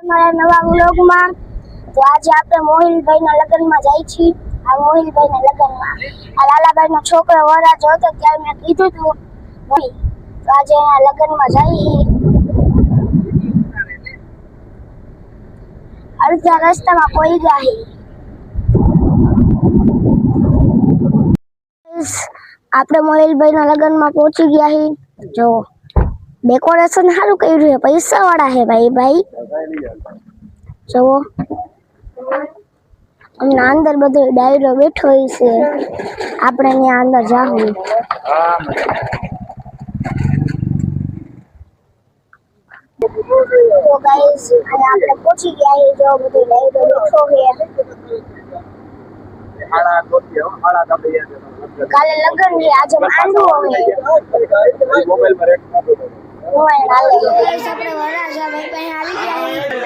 મારા નવા વ્લોગમાં તો આજે આપણે મોહિલભાઈના લગ્નમાં જાય છીએ। આ મોહિલભાઈના લગ્નમાં આ લાલાભાઈનો છોકરો વરાજો હતો ત્યારે મેં કીધું હતું મોહિલ તો આજે એના લગ્નમાં જઈએ। અડધા રસ્તામાં કોઈ ગયા આપણે મોહિલભાઈના લગ્નમાં પહોંચી ગયા છીએ। જો डेकोरेशन सारू कर्યું है, पैसा वाला है भाई भाई। जो हमने अंदर બધો ડાયરો બેઠો છે, આપણે ત્યાં અંદર જાવું। તો ગાઈસ આપણે પહોંચી ગયા છે। જો બધો ડાયરો બેઠો છે। કાલે લગન છે, આજે માંડવો છે। મોબાઈલ પર આપણે વરાજા ભાઈ પાસે આવી ગયા છે।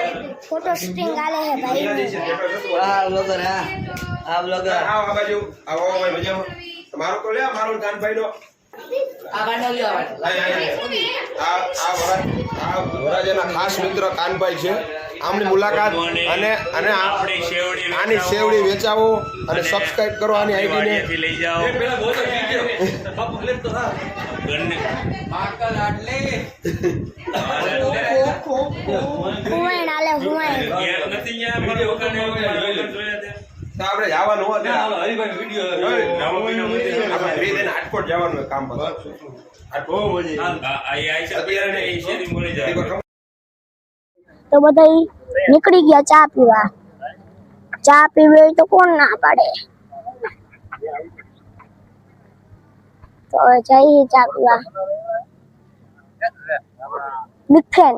ફોટો શૂટિંગ આલે છે ભાઈ। આ બ્લોગર આ બ્લોગર આ બાજુ આવો ભાઈ મજામાં તમારો તો લે મારો કાનભાઈ નો આ ગાંડો લ્યો આ વરાજાના ખાસ મિત્ર કાનભાઈ છે। આમની મુલાકાત અને આની સેવડી વેચાવો અને સબસ્ક્રાઇબ કરો આની આઈડી ને લઈ જાઓ। પેલા બોલ બાપુ લે તો હા ગન્ને માકલ આટલે હુંય નાલે હુંય યાર નથી યા મારો દુકાને જોયા તો આપણે જવાનું હોત હાલો હરીભાઈ વિડિયો આપણે ફ્રી દઈને આટકોટ જવાનું કામ પર આટકો મજે આઈ છે અત્યારે એ શેરી મળી જાય। તો બધા નીકળી ગયા ચા પીવા। ચા પીવે તો કોણ ના પાડે। તો જઈએ ચા પીવા। બિગ ફેન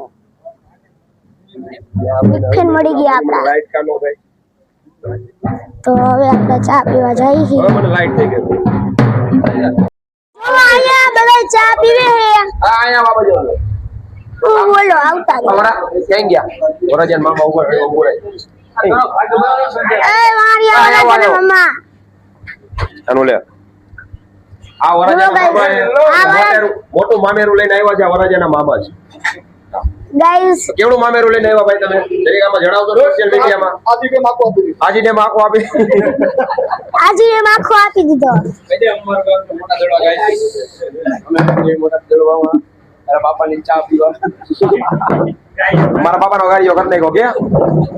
મળી ગયા આપડા। લાઈટ કાનો ભાઈ તો હવે આપણે ચા પીવા જઈએ। મને લાઈટ થઈ ગઈ। આયા બધા ચા પીવે હે। આયા બાબા જો બોલો આવતા અમારા ક્યાં ગયા વરાજન મામા ઉપર ઉભો રહે। એ મારી આવા મમ્મા આનો લે આ વરાજન મોટું મામેરું લઈને આવ્યા છે। વરાજના મામા છે ગાઈસ। કેવડું મામેરું લઈને આવ્યા ભાઈ તમે દરેકામાં જણાવતો સોશિયલ મીડિયામાં। આજીને માખો આપી આજીને માખો આપી દીધો। કદે અમાર ગામનો મોટા દડવા ગાય અમે મોટા દડવામાં મારા બાપાની ચા પીવા મારા બાપાનો ગાડીઓ કરી નાખ્યો કે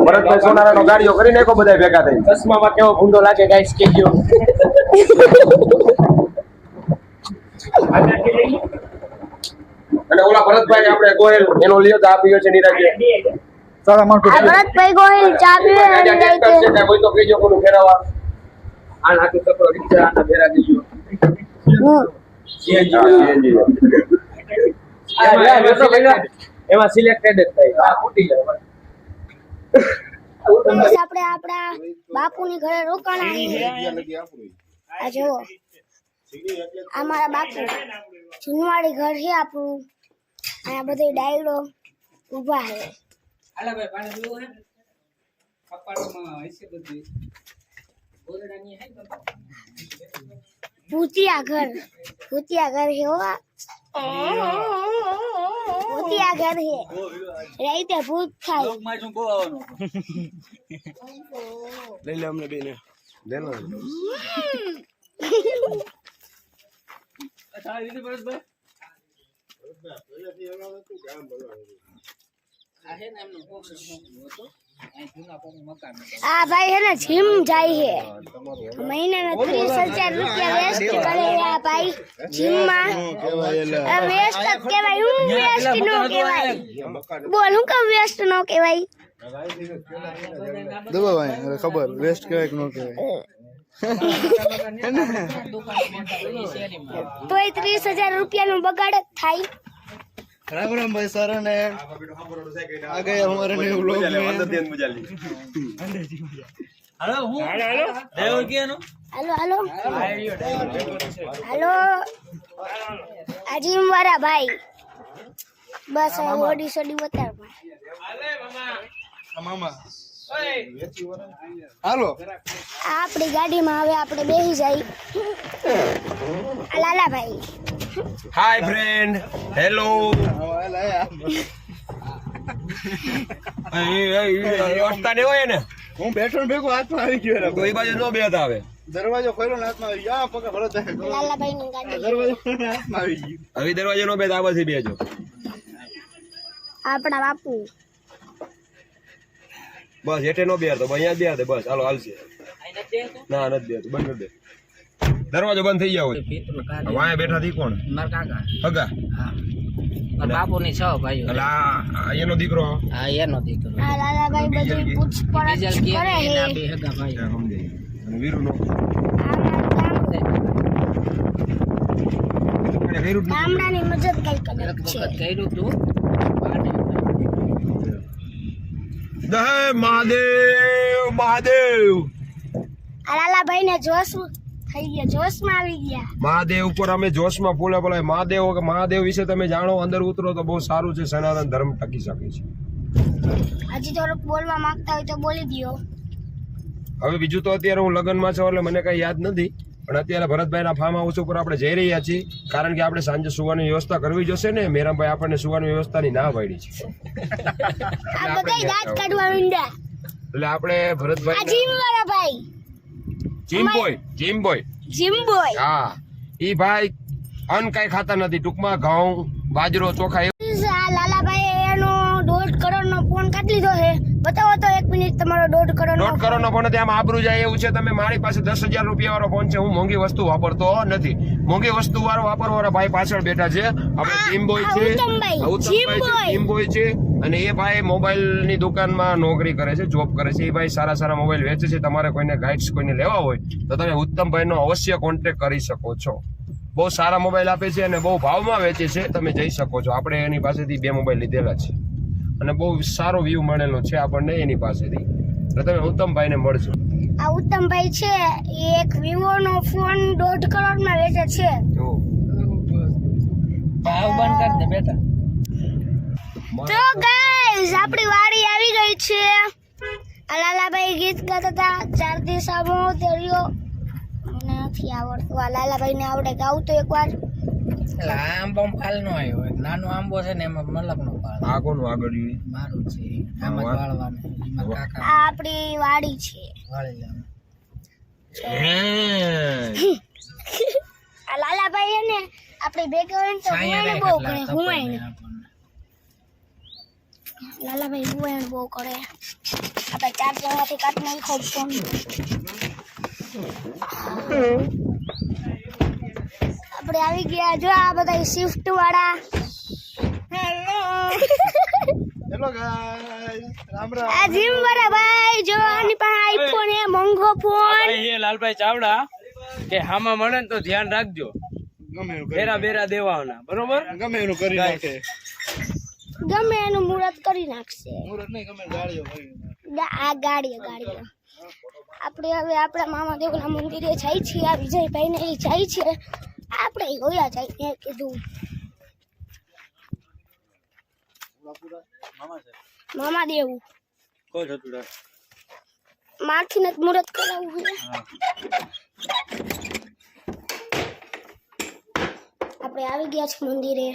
ભરતભાઈ સોનારાનો ગાડીઓ કરી નાખ્યો બધા ભેગા થઈ। ચશ્મામાં કેવો ભૂંડો લાગે ગાઈસ કેજો। અને ઓલા ભરતભાઈ આપણે ગોયલ એનો લ્યો તો આપીયો છે નિરાજે સારા માણસો। ભરતભાઈ ગોહિલ ચા પીવે છે કોઈ તો કેજો કોનું ફેરવા આ નાખી તકડો રિક્ષા આના ફેરા દેજો સીએનજી એમાં સિલેક્ટેડ જ થાય આ ફૂટી જાય। આપણે આપણા બાપુની ઘરે રોકાણા છીએ। આ જુઓ આ મારા બાપુ જુનવાડી ઘર છે આપણું। અહીંયા બધે ડાયરો ઊભા છે। આલા ભાઈ પાણી પીવું હે કપાળમાં હશે બધી ઓરડાની હે ભૂતિયા ઘર છે હો। ભૂતિયા ઘર છે રાઈતે ભૂત થાય। લોકમાં શું બહુ આવવાનું લઈ લે અમને બેને લે લો અચ્છા રીતિ પરસભાઈ આ હે ને એમનો કોમ હતો આ જૂના કોમ મકાન આ ભાઈ હે ને જીમ જાય છે। મહિનાના 30,000 રૂપિયા વેસ્ટ કરે આ ભાઈ જીમમાં। વેસ્ટ કહેવાય હું વેસ્ટ નો કહેવાય બોલ હું કેમ વેસ્ટ નો કહેવાય દબાવાય અરે ખબર વેસ્ટ કહેવાય કે નો કહેવાય તોય 30,000 રૂપિયાનો બગાડ જ થાય। राम राम भाई सारा ने आ गए हमारे नए व्लॉग में। हेलो હું ડ્રાઈવર કેનો हेलो आ जिम वाला भाई बस ओडी सोडी बता मामा हालो આપણી ગાડીમાં હવે આપણે બેસી જઈ। લાલા ભાઈ હાય ફ્રેન્ડ હેલો અટતા નહીં હોય ને હું બેઠો ને ભેગો હાથમાં આવી ગયો રે. તો એ બાજુ નો બેતા આવે. દરવાજો ખોલ્યો ને હાથમાં આવી ગયો. આ પગ ભરત થાય. લાલાભાઈ ની ગાડી દરવાજો ખોલ્યો ને હાથમાં આવી ગયો. હવે દરવાજો નો બેતા આ બાજુ બેજો. આપણા બાપુ બસ એટલે નો બેર તો અહીંયા જ બેર દે બસ હાલો હાલશે. ના નથી બેર બંધ કરી દે. દરવાજો બંધ થઈ ગયા હોય. વાયા બેઠા થી કોણ? મારા કાકા હગા હા મારા બાપુની છ ભાઈઓ એટલે આ એનો દીકરો હા એનો દીકરો આ લાલાભાઈ બધું પૂછપરછ બીજા કે કરે છે એના બે હગા ભાઈઓ સમજાય. અને વીરુનો ગામડાની મદદ કઈ કરે એક છે વખત કર્યું તું જય મહાદેવ મહાદેવ આ લાલાભાઈ ને જોશ થઈ ગયા, જોશમાં આવી ગયા. મહાદેવ ઉપર અમે જોશમાં ફૂલે બોલાય. મહાદેવ વિશે તમે જાણો, અંદર ઉતરો તો બહુ સારું છે. સનાતન ધર્મ ટકી શકે છે. હજી થોડુંક બોલવા માંગતા હોય તો બોલી દ્યો. હવે બીજું તો અત્યારે હું લગ્નમાં છું એટલે મને કઈ યાદ નથી, પણ અત્યારે ભરતભાઈના ફાર્મ હાઉસ ઉપર આપણે જઈ રહ્યા છીએ, કારણ કે આપણે સાંજે સુવાની વ્યવસ્થા કરવી જોશે ને. મેરામભાઈ આપણને સુવાની વ્યવસ્થાની ના પાડી છે. આ બધા દાંત કાઢવા માંડ્યા. એટલે આપણે આ ભરતભાઈ જીમ વાળા ભાઈ, જીમ બોય જીમ બોય. હા, ઈ ભાઈ અન્ન કઈ ખાતા નથી, ટૂંકમાં ઘઉં બાજરો ચોખા. આ લાલાભાઈ એનો 1.5 કરોડ નો ફોન કાઢી લીધો છે. બતાવો તો 1 મિનિટ તમારો 1.5 કરોડ નો 1.5 કરોડ નો ફોન આમ આબરૂ જાય એવું છે. તમે મારી પાસે 10,000 રૂપિયા વાળો ફોન છે. હું મોંઘી વસ્તુ વાપરતો નથી. મોંઘી વસ્તુ વાળો વાપરવાળા ભાઈ પાછળ બેઠા છે. આપણે જીમ બોય છે, જીમ બોય છે, અને એ ભાઈ મોબાઈલ ની દુકાનમાં નોકરી કરે છે, જોબ કરે છે. એ ભાઈ સારા સારા મોબાઈલ વેચે છે. તમારે કોઈને ગાઈડ્સ કોઈને લેવા હોય તો તમે ઉત્તમભાઈ નો અવશ્ય કોન્ટેક્ટ કરી શકો છો. બહુ સારા મોબાઈલ આપે છે અને બહુ ભાવમાં વેચે છે. તમે જઈ શકો છો. આપણે એની પાસેથી 2 મોબાઈલ લીધેલા છે અને બહુ સારો વ્યૂ મળેલો છે આપણને એની પાસેથી. એટલે તમે ઉત્તમભાઈ ને મળશો. આ ઉત્તમભાઈ છે એ એક વિવો નો ફોન 1.5 કરોડ માં વેચે છે. ભાવ બંધ કરી દે બેટા. તો ગાઈસ આપણી વાડી આવી ગઈ છે. આ લાલાભાઈ ગીત ગાતા હતા, 4 દિશામો દરિયો. મને નથી આવડતું. આ લાલાભાઈ ને આવડે, ગાવ તો એકવાર. આંબો ફાલ નો આવ્યો હોય. નાનો આંબો છે ને એમાં મલક નો ફાલ. આ કોનું આગળ મારું છે આમાં જ વાળવાનું. એમાં કાકા આ આપણી વાડી છે. વાળી જવાનું. આ લાલાભાઈ ને આપણી ભેગા હોય ને તો હુંવાણ બહુ કરે. હુંવાણ લાલાભાઈ હુંવાણ બહુ કરે. આપણે 4 જણાથી કાઢ નાખ્યો ફોન. આપણે આવી ગયા. જો આ બધા શિફ્ટ વાળા. Hello guys, Ram Ram. આ જીમ વાળા ભાઈ, જો આની પાસે આઈફોન હે, મોંઘો ફોન. એ લાલભાઈ ચાવડા કે હામાં મળે ને તો ધ્યાન રાખજો. ગમે એનું બેરા બેરા દેવાના, બરોબર? ગમે એનું કરી નાખે. ગમે એનું મુહૂર્ત કરી નાખશે. મુરત નહીં, ગમે ગાડીઓ કરી. આ ગાડીઓ આપણે હવે આપણા મામા દેવના મંદિરે જાય છીએ. આ વિજયભાઈ ને એ જાય છે, આપણે હોયા જાય કીધું. મામા દેવ મારથી ને મુહૂર્ત કરાવવું છે. આપણે આવી ગયા છે મંદિરે.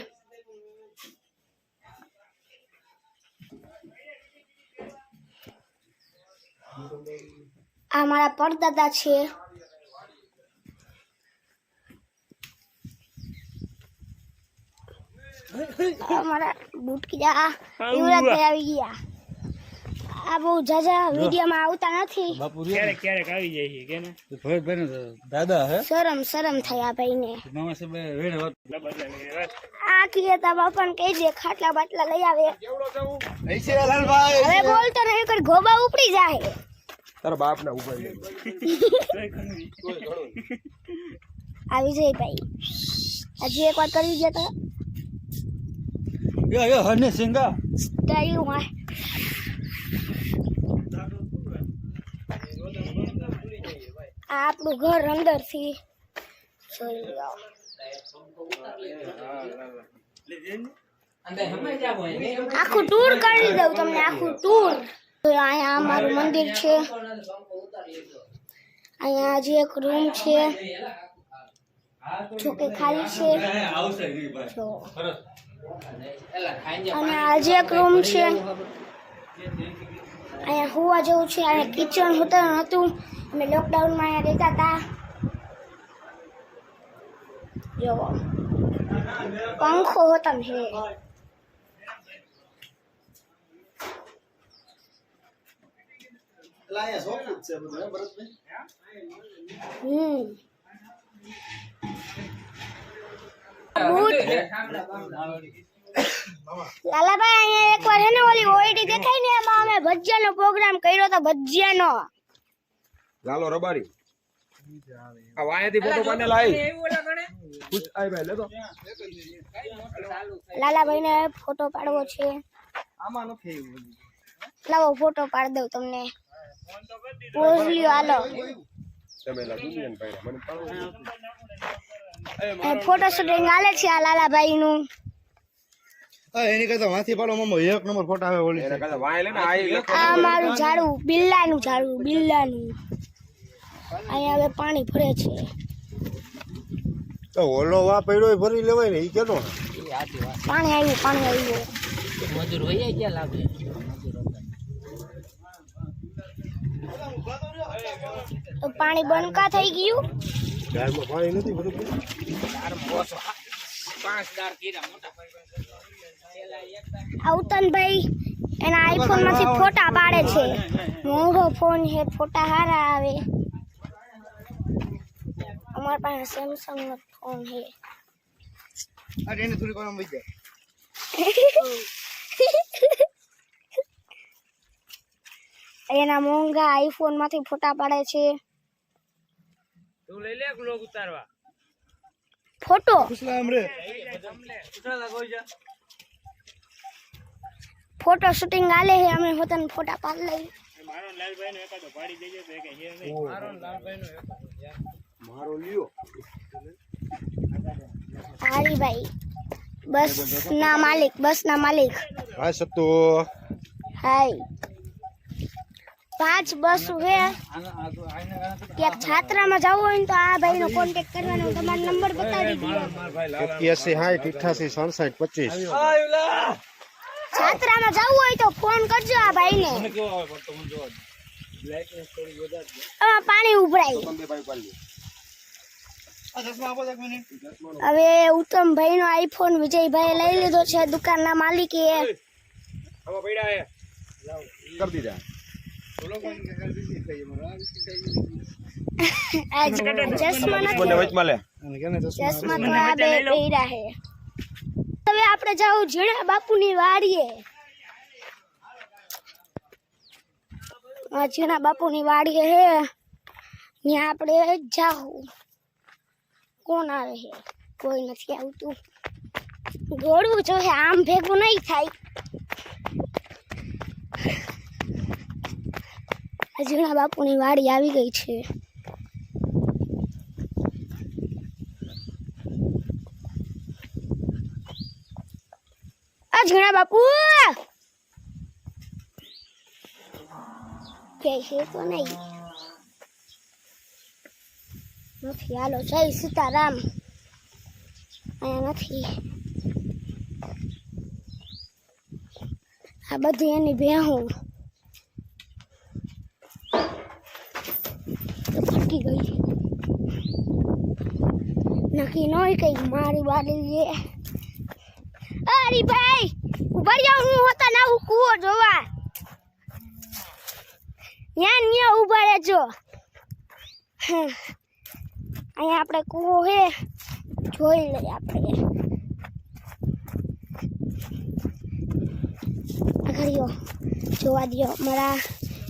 આ મારા પરદાદા છે. અમારા બુટકીયા યુવરાજભાઈ આવી ગયા. આ બહુ જાજા વિડીયોમાં આવતા નથી. ક્યારેક ક્યારેક આવી જાય છે કે ને દાદા હે શરમ થાય આ ભાઈને. મામા સાહેબ આ કીતા બાપાને કહી દે ખાટલા બાટલા લઈ આવે. ऐसे लालભાઈ હવે બોલતો નહીં, કર ગોબા ઉપડી જાય. તારા બાપ ના ઉપર આ વિજયભાઈ હજી એક વાર કરી ગયા હતા. યો હને સિંગા સ્ટાઈલ માં આ આપણું ઘર અંદર થી જોઈ લો. આખું ટૂર કરી દઉં તમને, આખું ટૂર. અહીંયા અમારું મંદિર છે. અહીંયા હજી એક રૂમ છે, જો કે ખાલી છે. જો અને આજે એક રૂમ છે, અહીંયા હોવા જેવું છે. અહીંયા કિચન હતું. અમે લોકડાઉનમાં અહીંયા રહેતા હતા. જો પંખો હતો ને હે. અહીંયા સોફું જ છે બધું ભરતભાઈ. લાલાભાઈ અહીંયા એકવાર હે ને ઓલી ઓઈડી દેખાય ને એમાં અમે ભજીયાનો પ્રોગ્રામ કર્યો હતો. ભજીયાનો ચાલો રબારી આ વાયાથી ફોટો પાડેલા આઈ કુછ આઈ ભાઈ લેતો લાલાભાઈ ને ફોટો પાડવો છે. આમાં નથી એવું. લાવો ફોટો પાડી દઉં તમને. પોઝ લ્યો હાલો. તમે લા દુનિયાને પાડ્યા મને પાડો ફોટો શૂટિંગ હાલે છે આ લાલાભાઈ નું. એની કરતા વાંથી પાડો મામો એક નંબર ફોટા આવે ઓલી. એને કદા વાય લે ને આઈ આ મારું ઝાડું, બિલ્લાનું ઝાડું, બિલ્લાનું. અહીંયા હવે પાણી ભરે છે. તો ઓલો વા પડ્યો ભરી લેવાય ને ઈ કેતો. પાણી આવ્યું. મજૂર વહી ગયા લાગે. તો પાણી બંકા થઈ ગયું. ઝાડમાં પાણી નથી બરોબર. 5 દાર કીરા મોટા. આવતનભાઈ એના આઈફોન માંથી ફોટા પાડે છે. મોંઘો ફોન છે, ફોટા સારા આવે. અમારા પાસે સેમસંગ નો ફોન છે. અરે એને થોડી કોણ મળી જાય. એના મોંઘા આઈફોન માંથી ફોટા પાડે છે. તું લઈ લે લોગ ઉતારવા. ફોટો ફોટો શૂટિંગ આલે છે. અમે હોતન ફોટા પાડી લઈ. મારો લાલભાઈ નો એકાદો પાડી દેજો તો એક હે નહીં. મારો લાલભાઈ નો મારો લ્યો હરીભાઈ બસ ના માલિક. હા સતો હાય 5 બસ હે. ક્યાંક છાત્રામાં જવું હોય ને તો આ ભાઈનો કોન્ટેક્ટ કરવાનો. તમારો નંબર બતાવી દો. 81 60 88 65 25. છાત્રામાં જવું હોય તો ફોન કરજો આ ભાઈને. પાણી ઉભરાય. હવે ઉત્તમભાઈ નો આઈફોન વિજયભાઈ લઈ લીધો છે. દુકાનના માલિકે આમાં પડ્યા હે કરી દીધા. ચશ્મા મને નથી. વચમાં લે ચશ્મા તો આ બે પહેર્યા છે. હવે આપણે જાવ ઝીણા બાપુની વાડીએ. ઝીણા બાપુની વાડીએ હે. ત્યાં આપણે જાવું. કોણ આવે છે? કોઈ નથી આવતું. દોડવું જોઈએ, આમ ભેગું નહીં થાય. ઝીણા બાપુની વાડી આવી ગઈ છે. ઝીણા બાપુ કે છે તો નહીં નથી. હાલો જય સીતારામ. અહીંયા નથી. આ બધી એની ભેહું ફટકી ગઈ. નક્કી ન હોય કઈ મારી વાડી લે. અરે ભાઈ ઉભા રહ્યો. હું હોતા ના કૂવો જોવા. ન્યા ઉભા રહેજો. અહીંયા આપણે કૂવો હે, જોઈ લઈએ આપણે. ઘડીઓ જોવા દો. મારા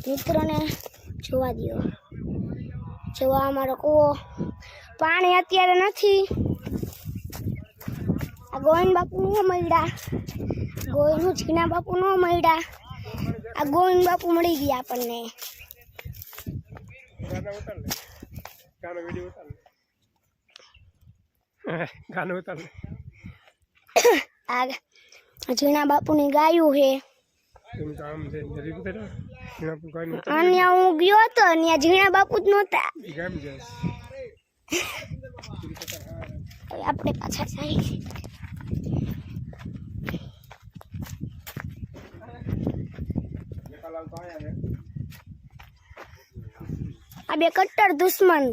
મિત્રોને જોવા દો. જોવા અમારો કૂવો. પાણી અત્યારે નથી. આ ગોવિંદ બાપુ ન મળ્યા. ગોવિંદ ઝીણા બાપુ ન મળ્યા. આ ગોવિંદ બાપુ મળી ગયા આપણને. આ ઝીણા બાપુની ગાયું છે. અન્ય હું ગયો તો ત્યાં ઝીણા બાપુ જ નહોતા. આપણે પાછા જાય. આ બે કટ્ટર દુશ્મન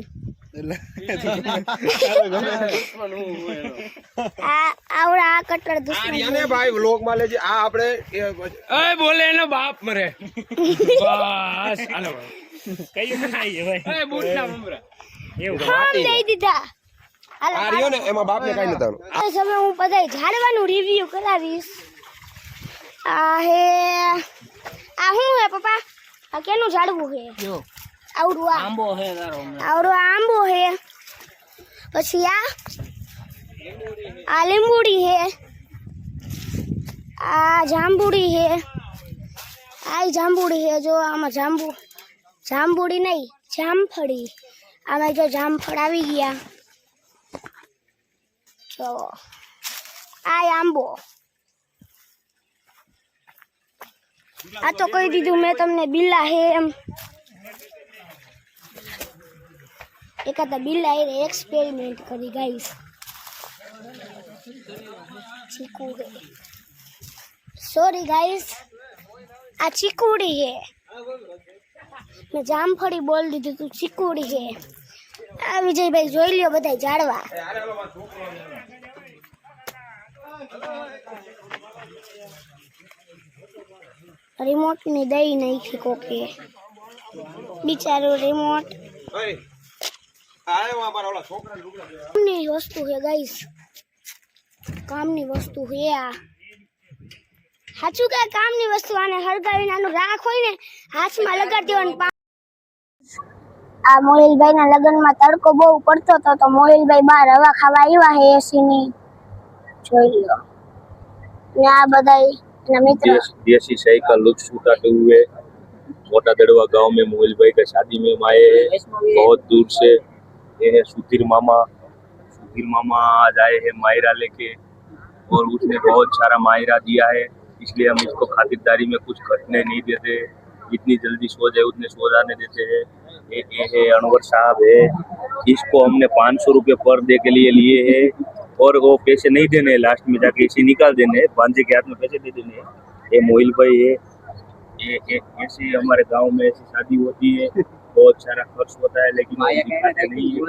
આવડા આ કટ્ટર દુશ્મન આને ભાઈ વ્લોગ માં લેજે આ આપણે એ બોલે એનો બાપ મરે બસ હાલો કઈ ખાઈ ભાઈ એ બૂટ ના મમરા એવું હા દઈ દીધા આ રહ્યો ને એમાં બાપને કઈ નથી આવવાનું. આ સમય હું બધાય ઝાડવાનું રિવ્યુ કરાવીશ. આ હે આ શું હે પપ્પા? આ કેનું ઝાડવું હે? જો આવડું આ આંબો હે તારો આવડો આંબો હે. પછી આ લીંબુડી હે. આ જાંબુડી હે. આ જાંબુડી હે. જો આમાં જાંબુડી નહીં જામફળી. આમાં જો જામફળ આવી ગયા. જો આ આંબો. આ તો કહી દીધું મેં તમને બિલ્લા હે એમ. એકાદા બિલ્લા એ એક્સપેરિમેન્ટ કરી ગાઈસ. ચીકુ હે. સોરી ગાઈસ આ ચીકુડી હે. મેં જામફળી બોલ દીધું તું ચીકુડી હે. આ વિજયભાઈ જોઈ લ્યો બધા ઝાડવા. રિમોટ ની દઈ નાખી કોકે બિચારું રિમોટ. કામની વસ્તુ છે ગાઈસ. કામની વસ્તુ છે આ. સાચું કે કામની વસ્તુ. આને હળગાવીને આનું રાખ હોય ને હાથમાં લગાડી દેવાનું. આ મોહિલભાઈ ના લગ્નમાં તડકો બહુ પડતો હતો તો મોહિલભાઈ બહાર હવા ખાવા આવ્યા હે એસી ની. જોઈ લો. ને આ બધા એના मित्र देसी शाही का लुत्फ उठाते हुए मोटा दड़वा गांव में मोहिल भाई का शादी में हम आए हैं बहुत दूर से। ये है सुधीर मामा आज आए हैं मायरा लेके और उसने बहुत सारा मायरा दिया है, इसलिए हम इसको खातिरदारी में कुछ घटने नहीं देते। जितनी जल्दी सो जाए उतने सो जाने देते हैं। ये है अनवर साहब है, इसको हमने 500 रुपये पर डे के लिए है और वो पैसे नहीं देने, लास्ट में जाके इसे निकाल देने, भांजे के हाथ में पैसे दे देने। ये मोहिल भाई है, ये ऐसे हमारे गांव में ऐसी शादी होती है, बहुत सारा खर्च होता है लेकिन वो दिखाते नहीं है।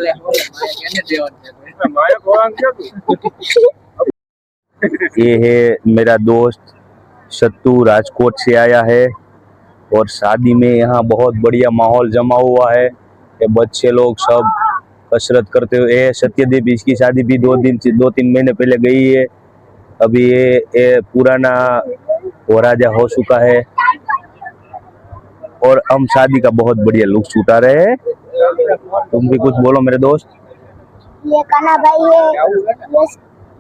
ये है मेरा दोस्त सत्तू, राजकोट से आया है और शादी में यहाँ बहुत बढ़िया माहौल जमा हुआ है। ये बच्चे लोग सब कसरत करते हुए। सत्यदीप, इसकी शादी भी 2-3 महीने पहले गई है। अभी ये पुराना वो राजा हो चुका है और हम शादी का बहुत बढ़िया लुत्फ उठा रहे हैं। तुम भी कुछ बोलो मेरे दोस्त। ये काना भाई है,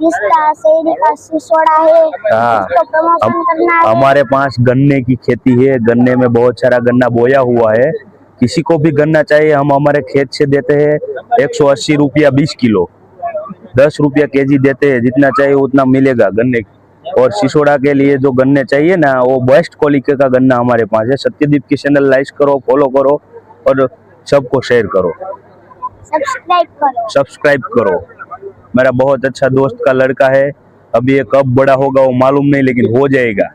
इसका शेरी का सिसोड़ा है। हाँ, इसको प्रमोशन करना है। हमारे पास गन्ने की खेती है, गन्ने में बहुत सारा गन्ना बोया हुआ है। किसी को भी गन्ना चाहिए हम हमारे खेत से देते हैं। 180 रुपया 20 किलो, 10 रुपया केजी देते हैं। जितना चाहिए उतना मिलेगा गन्ने। और सिसोड़ा के लिए जो गन्ने चाहिए ना, वो बेस्ट क्वालिटी का गन्ना हमारे पास है। सत्यदीप की चैनल लाइक करो, फॉलो करो और सबको शेयर करो, सब्सक्राइब करो। मेरा बहुत अच्छा दोस्त का लड़का है, अभी ये कब बड़ा होगा वो मालूम नहीं, लेकिन हो जाएगा।